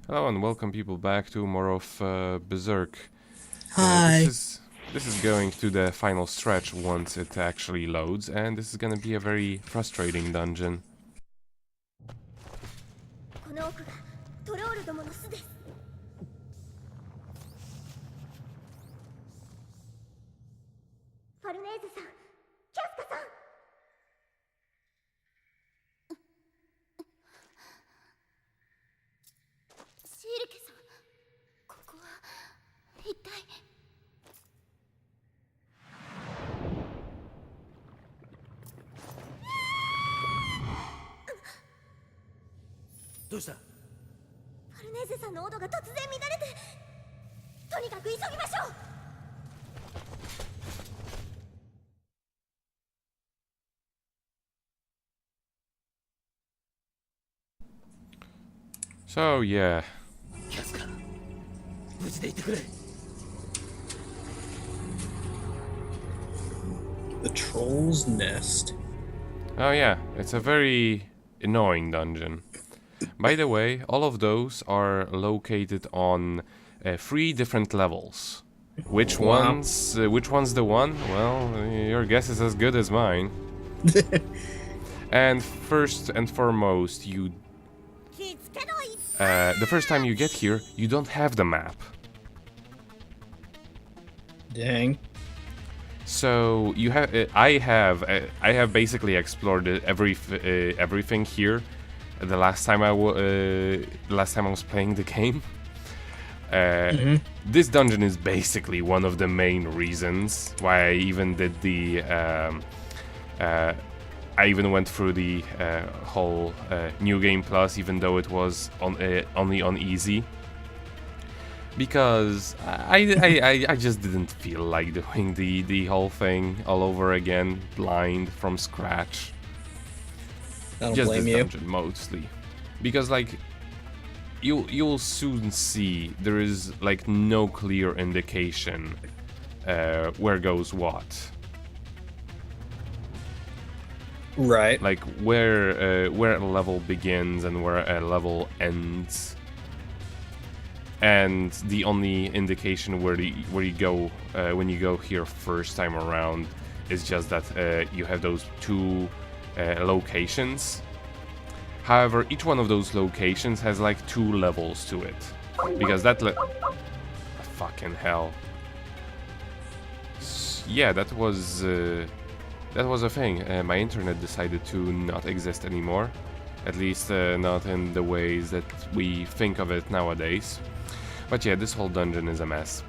Hello and welcome people back to more of Berserk. Hi. This is going to the final stretch once it actually loads, and this is gonna be a very frustrating dungeon. この奥がトロールどもの巣です。ファルネーゼさん、キャスカさん。シールケさん、ここは一体。どうした？ファルネーゼさんのオドが突然乱れて、とにかく急ぎましょう。So yeah, キャスカ、無事でいてくれ。 The Troll's Nest. oh yeah, it's a very annoying dungeon. By the way, all of those are located on 3 different levels. Which Wow. which one's the one? Well, your guess is as good as mine. And first and foremost, the first time you get here, you don't have the map. Dang. So you have, I have basically explored everything here. The last time I was playing the game. This dungeon is basically one of the main reasons why I even did the. I even went through the whole New Game Plus, even though it was only on easy. Because I just didn't feel like doing the whole thing all over again, blind from scratch. I don't Just blame this you. dungeon mostly, because like you'll soon see there is like no clear indication where goes what. Right. Like where a level begins and where a level ends. And the only indication where you go when you go here first time around is just that you have those 2 locations. However, each one of those locations has like 2 levels to it, because fucking hell. Yeah, that was a thing. My internet decided to not exist anymore, at least not in the ways that we think of it nowadays. But yeah, this whole dungeon is a mess.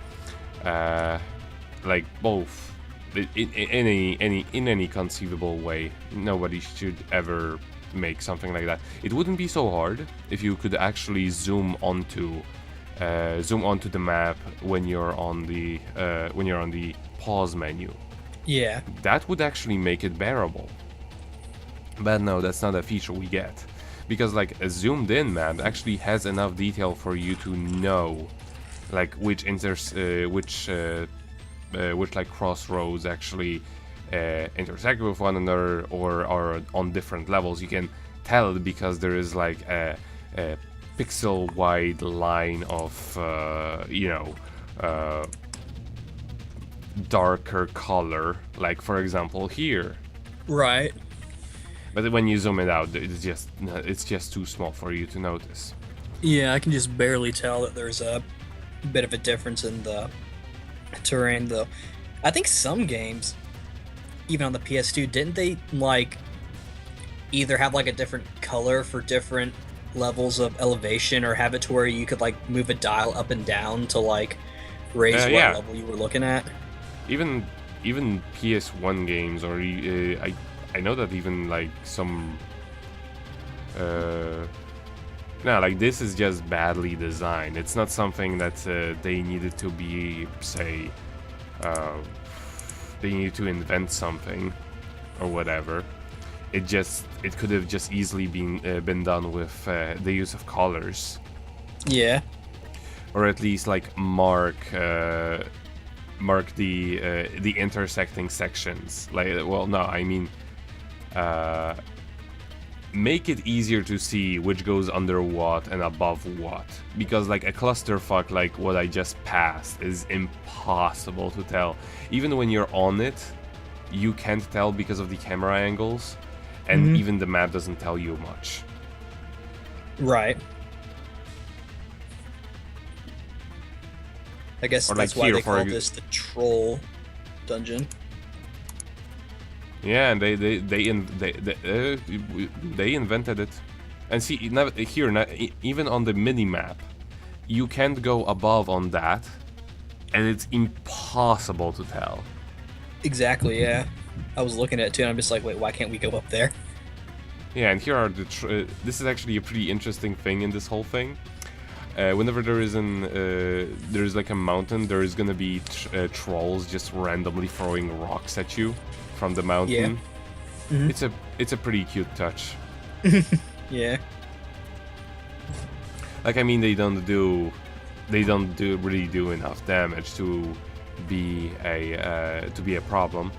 Like both, in any conceivable way, nobody should ever make something like that. It wouldn't be so hard if you could actually zoom onto the map when you're on the pause menu. Yeah. That would actually make it bearable. But no, that's not a feature we get. Because like a zoomed in map actually has enough detail for you to know like which like crossroads actually intersect with one another or are on different levels. You can tell because there is like a pixel wide line of darker color, like for example here. Right. But when you zoom it out, it's just too small for you to notice. Yeah, I can just barely tell that there's a bit of a difference in the terrain, though. I think some games, even on the PS2, didn't they like either have like a different color for different levels of elevation, or have it to where you could like move a dial up and down to like raise what yeah. level you were looking at? Even PS1 games, or I know that even like some no, like this is just badly designed. It's not something that they needed to be, say, they needed to invent something or whatever. It could have just easily been done with the use of colors. Yeah. Or at least like mark the intersecting sections. Like, well, no, I mean make it easier to see which goes under what and above what, because like a clusterfuck like what I just passed is impossible to tell. Even when you're on it, you can't tell because of the camera angles, and even the map doesn't tell you much. Right. I guess Or that's like why here, they for call ex- this the troll dungeon. Yeah, and they invented it. And see here, even on the mini map, you can't go above on that, and it's impossible to tell. Exactly, yeah. I was looking at it too, and I'm just like, wait, why can't we go up there? Yeah, and here are the. This is actually a pretty interesting thing in this whole thing. Whenever there's like a mountain, there is gonna be trolls just randomly throwing rocks at you from the mountain. Yeah. It's a pretty cute touch. Yeah. Like, I mean, they don't really do enough damage to be a problem.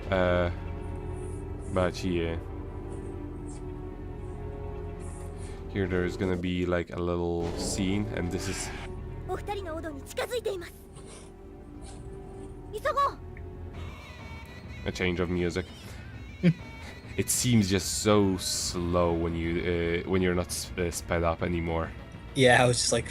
But yeah. Here there's gonna be like a little scene, and this is お二人のオドに近づいています。急ごう。 a change of music. It seems just so slow when you're not sped up anymore. Yeah, I was just like,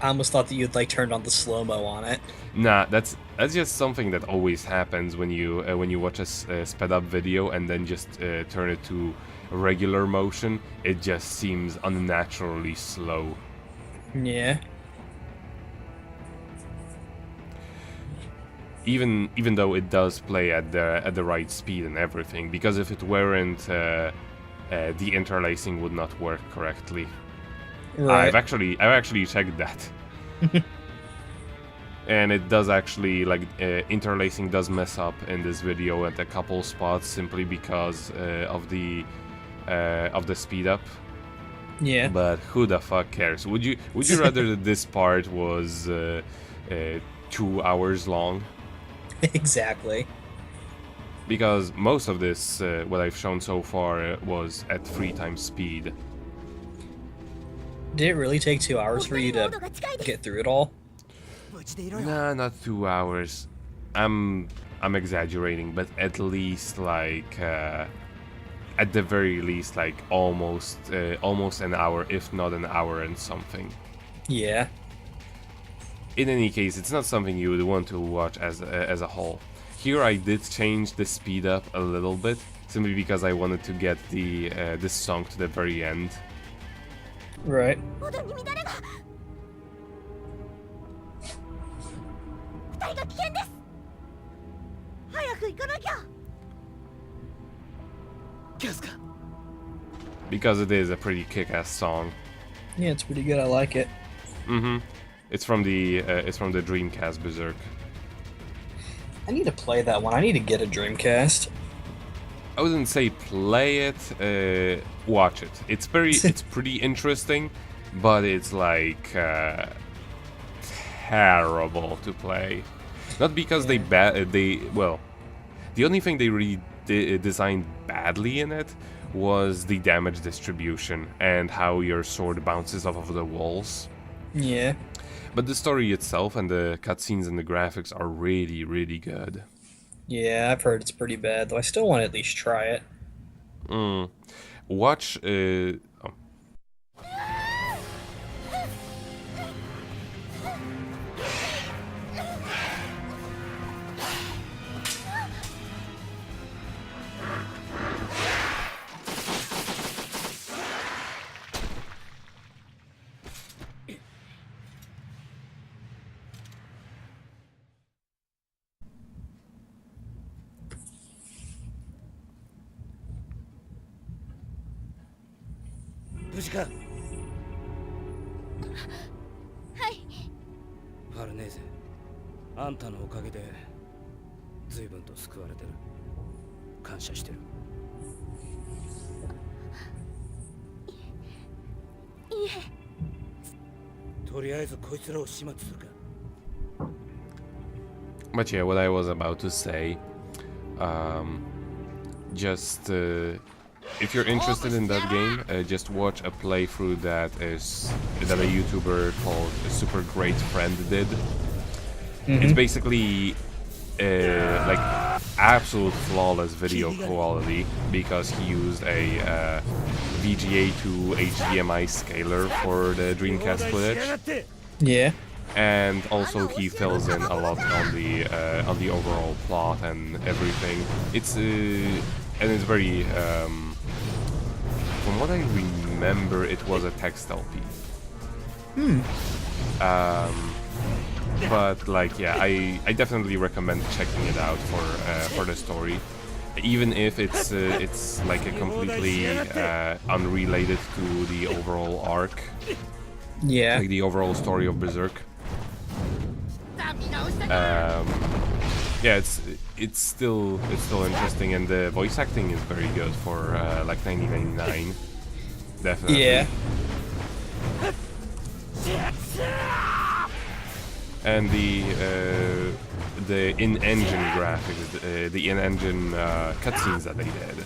I almost thought that you'd like turned on the slow-mo on it. Nah, that's just something that always happens when you watch a sped up video and then just turn it to regular motion. It just seems unnaturally slow. Yeah. Even though it does play at the right speed and everything, because if it weren't, the interlacing would not work correctly. Right. I've actually checked that. And it does actually, like, interlacing does mess up in this video at a couple spots simply because of the speed up. Yeah. But who the fuck cares? Would you rather that this part was 2 hours long? Exactly. Because most of this, what I've shown so far, was at 3 times speed. Did it really take 2 hours for you to get through it all? 無事でいろよ Nah, not 2 hours. I'm exaggerating, but at least like at the very least like almost an hour, if not an hour and something. Yeah. In any case, it's not something you would want to watch as a whole. Here I did change the speed up a little bit, simply because I wanted to get this song to the very end. Right. オドに乱れが。二人が危険です。早く行かなきゃ。 キャスか Because it is a pretty kick-ass song. Yeah, it's pretty good. I like it. It's from the Dreamcast Berserk. I need to play that one. I need to get a Dreamcast. I wouldn't say play it, watch it. It's pretty interesting, but it's like terrible to play. Not because the only thing they really designed badly in it was the damage distribution and how your sword bounces off of the walls. Yeah. But the story itself and the cutscenes and the graphics are really, really good. Yeah, I've heard it's pretty bad, though I still want to at least try it. Watch.無事かはい。ファルネーゼあんたのおかげで随分と救われてる感謝してるいえ。とりあえずこいつらを始末するか But yeah, what I was about to say, just if you're interested in that game, just watch a playthrough that a YouTuber called Super Great Friend did. It's basically like absolute flawless video quality because he used a VGA to HDMI scaler for the Dreamcast footage. Yeah. And also he fills in a lot on the overall plot and everything. It's it's very from what I remember, it was a text LP. But like, yeah, I definitely recommend checking it out for the story, even if it's like a completely unrelated to the overall arc, Yeah. like the overall story of Berserk. Yeah, it's still interesting, and the voice acting is very good for like 1999. Definitely. Yeah. And the in-engine graphics, the in-engine cutscenes that they did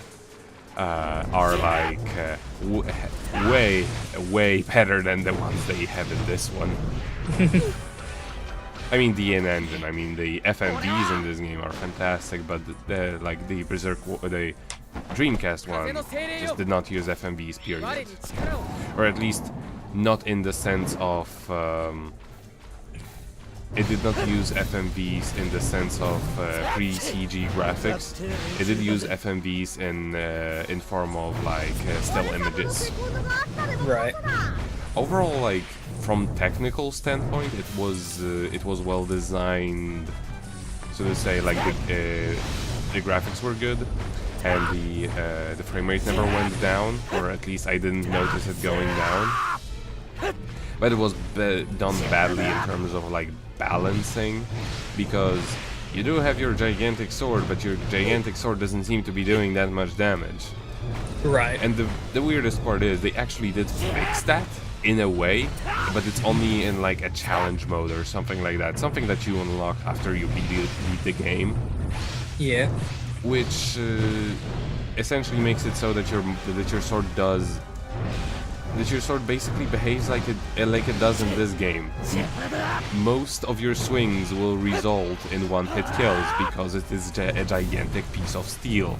are like way better than the ones they have in this one. I mean, the in-engine. I mean, the FMVs in this game are fantastic, but like the the Dreamcast one just did not use FMVs, period, or at least not in the sense of. It did not use FMVs in the sense of pre-CG graphics. It did use FMVs in form of like still images. Right. Overall, like from technical standpoint, it was well designed. So to say, like the graphics were good, and the frame rate never went down, or at least I didn't notice it going down. But it was done badly in terms of like balancing, because you do have your gigantic sword, but your gigantic sword doesn't seem to be doing that much damage. Right. And the weirdest part is they actually did fix that in a way, but it's only in like a challenge mode or something like that, something that you unlock after you beat the game. Yeah. Which essentially makes it so that your sword does. That your sword basically behaves like it does in this game. Most of your swings will result in one-hit kills because it is a gigantic piece of steel.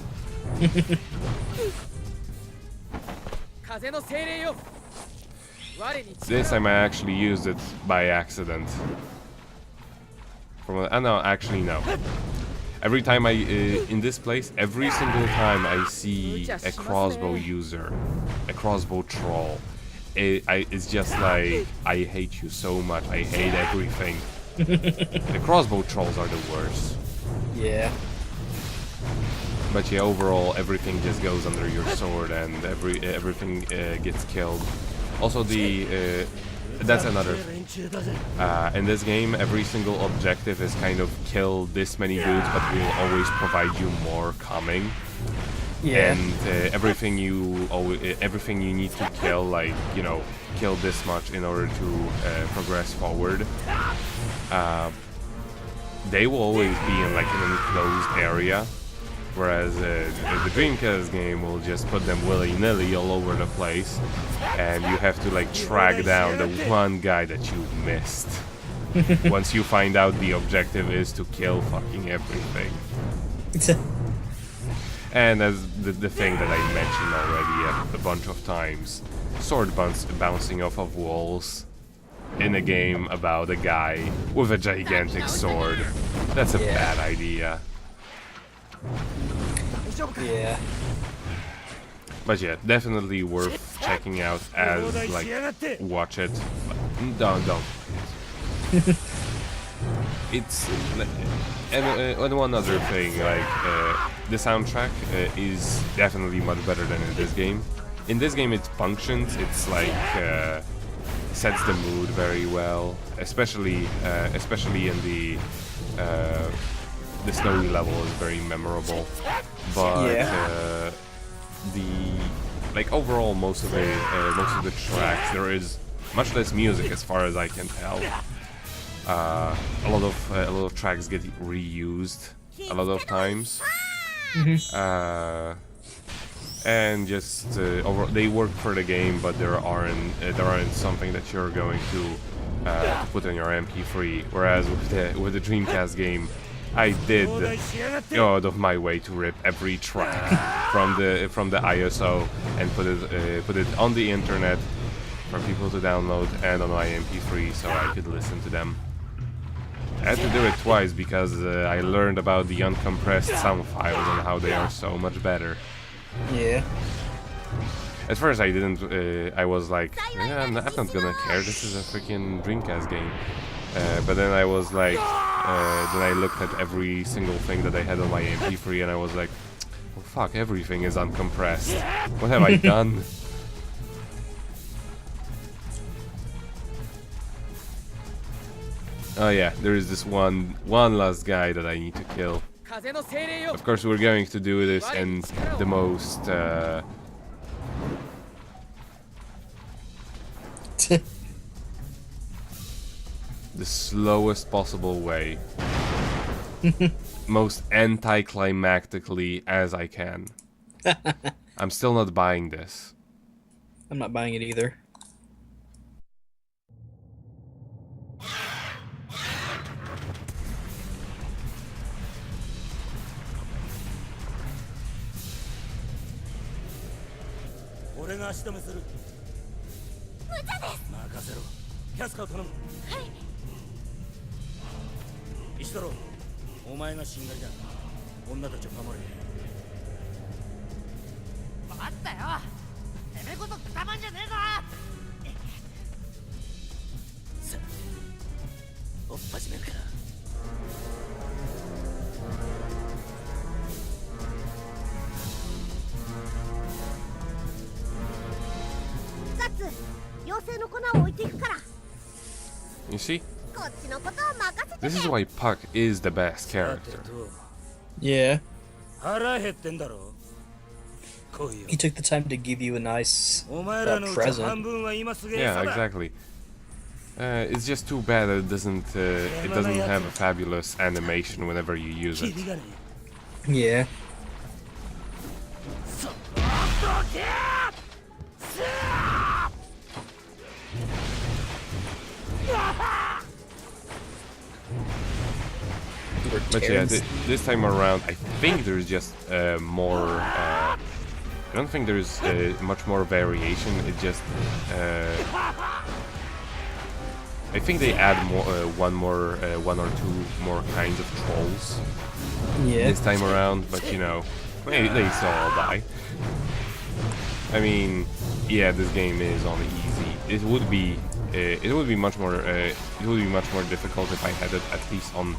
This time I actually used it by accident. No, actually no. Every time in this place, every single time I see a crossbow user, a crossbow troll, it's just like, I hate you so much, I hate everything. The crossbow trolls are the worst. Yeah. But yeah, overall, everything just goes under your sword and everything gets killed. Also, that's another thing. In this game, every single objective is kind of kill this many dudes, but we'll always provide you more coming. Yeah. And everything you need to kill, like, you know, kill this much in order to progress forward. They will always be in like an enclosed area. Whereas the Dreamcast game will just put them willy-nilly all over the place, and you have to like track down the one guy that you missed. Once you find out the objective is to kill fucking everything. And as the thing that I mentioned already a bunch of times, sword bouncing off of walls in a game about a guy with a gigantic sword. That's a bad idea. Yeah. But yeah, definitely worth checking out as, like, watch it. Don't. It's... and one other thing, like, the soundtrack is definitely much better than in this game. In this game it functions, it's like, sets the mood very well, especially in the snowy level is very memorable, but overall most of the tracks, there is much less music as far as I can tell. A lot of tracks get reused a lot of times, and just they work for the game, but there aren't something that you're going to put on your MP3. Whereas with the Dreamcast game, I did go out of my way to rip every track from the ISO and put it on the internet for people to download and on my MP3 so I could listen to them. I had to do it twice because I learned about the uncompressed sound files and how they are so much better. Yeah. At first I didn't, I was like, yeah, I'm not gonna care, this is a freaking Dreamcast game. But then I was like, then I looked at every single thing that I had on my MP3 and I was like, oh fuck, everything is uncompressed. What have I done? Oh yeah, there is this one last guy that I need to kill. Of course we're going to do this in the most the slowest possible way. Most anticlimactically as I can. I'm still not buying this. I'm not buying it either. You see? This is why Puck is the best character. Yeah. He took the time to give you a nice present. Yeah, exactly. It's just too bad that it doesn't have a fabulous animation whenever you use it. Yeah. But yeah, this time around, I think there's just more. I don't think there's much more variation. It just. I think they add more, one or two more kinds of trolls. Yeah. This time around, but you know, they still all die. I mean, yeah, this game is on easy. It would be much more. It would be much more difficult if I had it at least on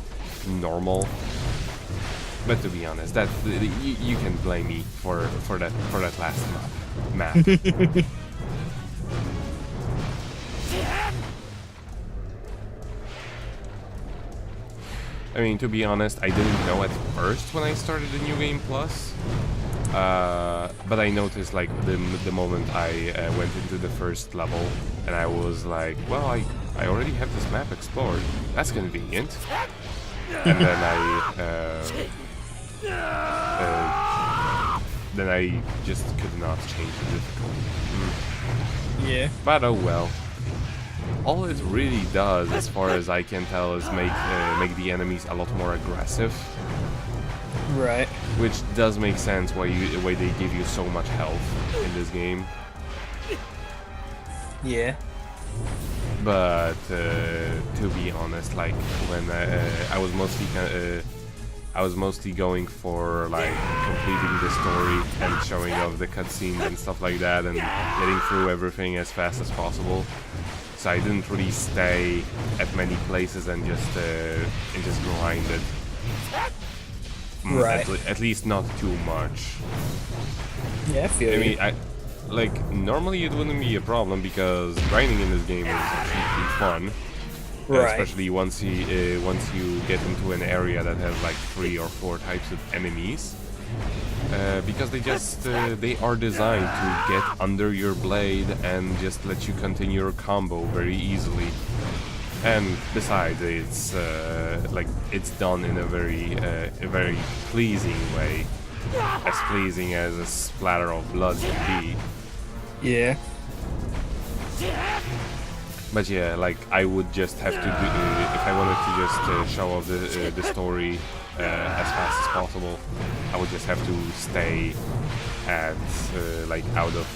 normal. But to be honest, that you can blame me for that last map. I mean, to be honest, I didn't know at first when I started the New Game Plus. But I noticed, like, the moment I went into the first level, and I was like, well, I already have this map explored. That's convenient. And then I just could not change the difficulty. Yeah. But oh well. All it really does, as far as I can tell, is make the enemies a lot more aggressive. Right. Which does make sense why they give you so much health in this game. Yeah. But to be honest, like when I was mostly going for like completing the story and showing off the cutscenes and stuff like that, and getting through everything as fast as possible. So I didn't really stay at many places and just grind it. Right. At least not too much. Yeah, I feel you. I mean, normally it wouldn't be a problem because grinding in this game is actually fun. Right. Especially once you get into an area that has like 3 or 4 types of enemies. Because they are designed to get under your blade and just let you continue your combo very easily. And besides, it's done in a very pleasing way. as pleasing as a splatter of blood can be. Yeah. But yeah, like I would just have to do, if I wanted to just show off the story as fast as possible, I would just have to stay at like out of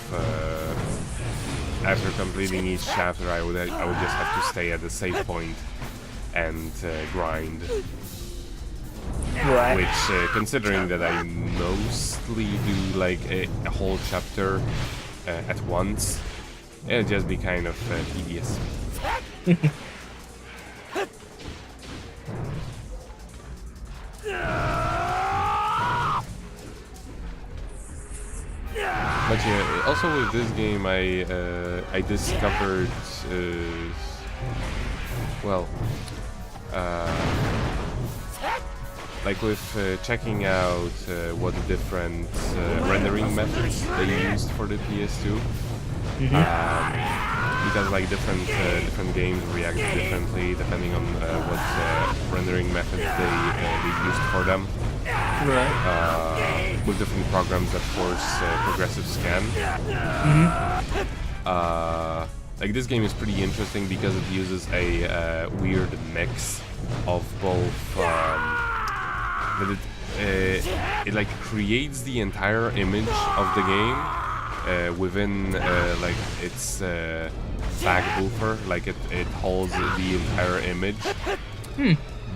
after completing each chapter. I would just have to stay at the save point and grind. Right. Which, considering that I mostly do like a whole chapter at once, it'll just be kind of tedious. But yeah, also with this game, I discovered, well, like with checking out what the different rendering methods they used for the PS2. Because like different games react differently depending on what rendering methods they used for them. Right. With different programs that force progressive scan. Like this game is pretty interesting because it uses a weird mix of both. That it like creates the entire image of the game within like its back buffer, like it holds the entire image,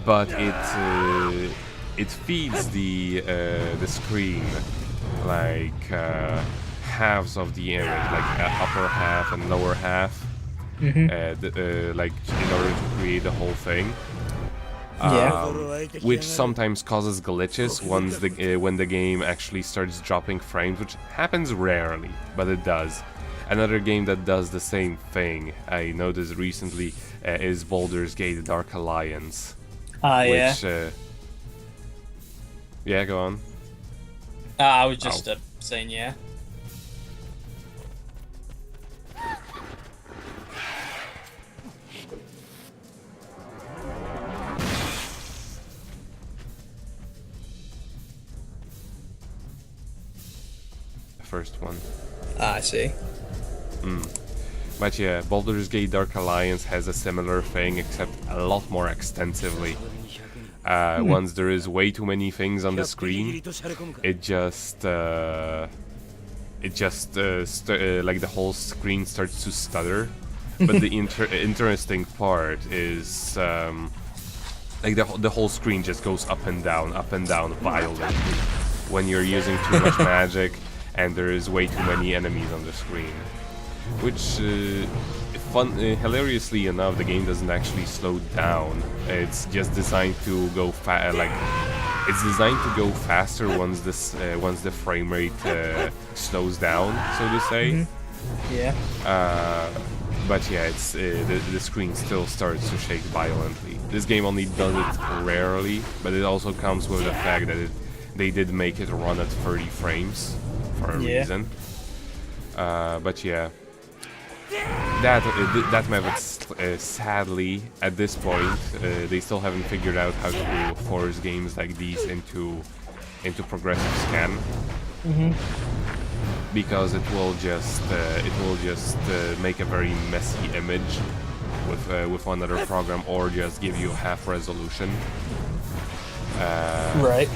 but it feeds the screen like halves of the image, like upper half and lower half, like in order to create the whole thing. Which sometimes causes glitches when the game actually starts dropping frames, which happens rarely, but it does. Another game that does the same thing I noticed recently is Baldur's Gate: Dark Alliance. Yeah. Which, yeah, go on. I was just saying, yeah. First one. I see. But yeah, Baldur's Gate Dark Alliance has a similar thing, except a lot more extensively. Once there is way too many things on the screen, it just like the whole screen starts to stutter. But the interesting part is like the whole screen just goes up and down violently when you're using too much magic and there is way too many enemies on the screen. Which, hilariously enough, the game doesn't actually slow down. It's just designed to go it's designed to go faster once the frame rate slows down, so to say. Yeah. But yeah, it's the screen still starts to shake violently. This game only does it rarely, but it also comes with the fact that they did make it run at 30 frames for a reason. But yeah, that method, sadly, at this point, they still haven't figured out how to force games like these into progressive scan. Because it will just make a very messy image with another program, or just give you half resolution. Right.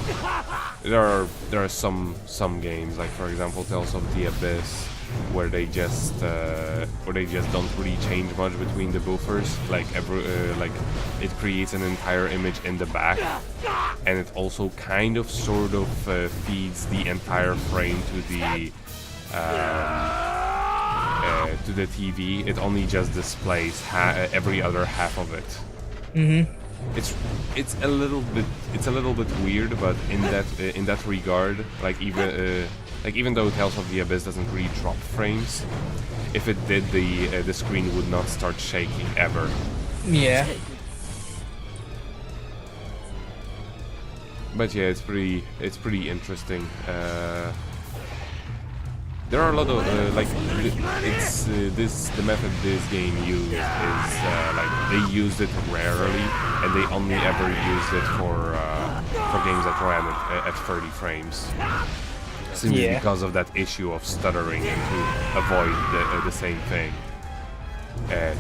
There are some games, like for example Tales of the Abyss, where they just don't really change much between the buffers. Like it creates an entire image in the back, and it also kind of sort of feeds the entire frame to the TV. It only just displays every other half of it. It's a little bit weird, but in that regard, like even though Tales of the Abyss doesn't really drop frames, if it did, the screen would not start shaking ever. Yeah. But yeah, it's pretty interesting. There are a lot of the method this game used is like they used it rarely, and they only ever used it for games that ran at 30 frames. Simply Yeah. because of that issue of stuttering and to avoid the same thing.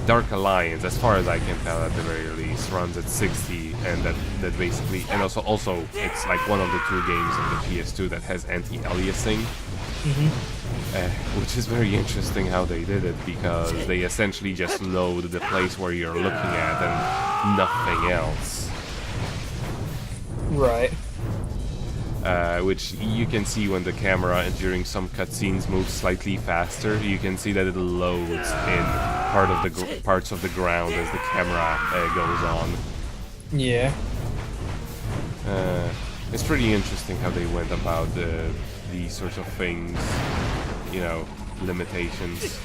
Dark Alliance, as far as I can tell at the very least, runs at 60, and that basically, and also it's like one of the 2 games on the PS2 that has anti-aliasing, which is very interesting how they did it, because they essentially just load the place where you're looking at and nothing else. Right. Which you can see when the camera during some cutscenes moves slightly faster. You can see that it loads in parts of the ground as the camera goes on. Yeah. It's pretty interesting how they went about these sorts of things, you know, limitations.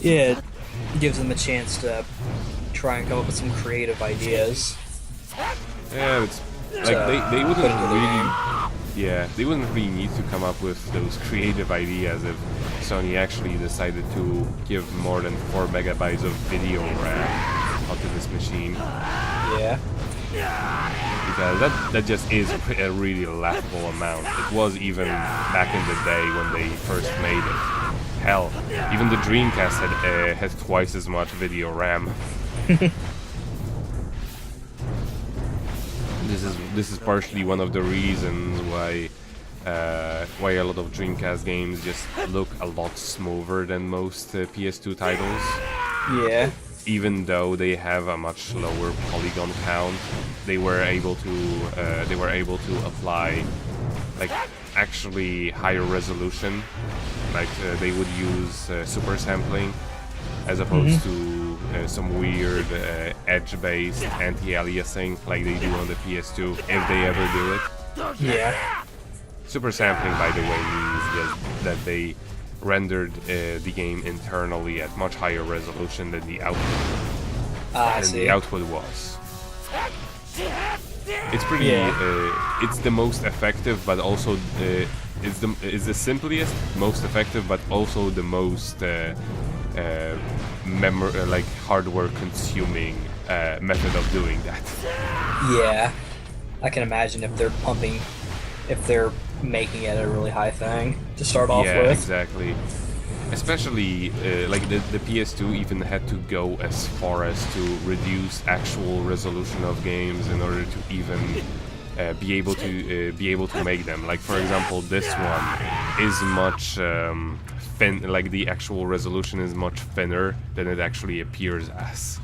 Yeah, it gives them a chance to try and come up with some creative ideas. Yeah, it's like they wouldn't put into the really, yeah, they wouldn't really need to come up with those creative ideas if Sony actually decided to give more than 4 megabytes of video RAM onto this machine. Yeah. Because that just is a really laughable amount. It was even back in the day when they first made it. Hell, even the Dreamcast had twice as much video RAM. This is partially one of the reasons why a lot of Dreamcast games just look a lot smoother than most PS2 titles. Yeah. Even though they have a much lower polygon count, they were able to apply like actually higher resolution. Like they would use super sampling as opposed to some weird edge-based anti-aliasing like they do on the PS2, if they ever do it. Yeah. Super sampling, by the way, means just that they rendered the game internally at much higher resolution than the output. I And see. the output was. It's pretty. It's the most effective, but also it's the simplest, most effective, but also the most like hardware-consuming method of doing that. Yeah. I can imagine if they're making it a really high thing to start off Yeah, with. exactly. Especially like the PS2 even had to go as far as to reduce actual resolution of games in order to even be able to make them. Like for example, this one is much thin. Like the actual resolution is much thinner than it actually appears as.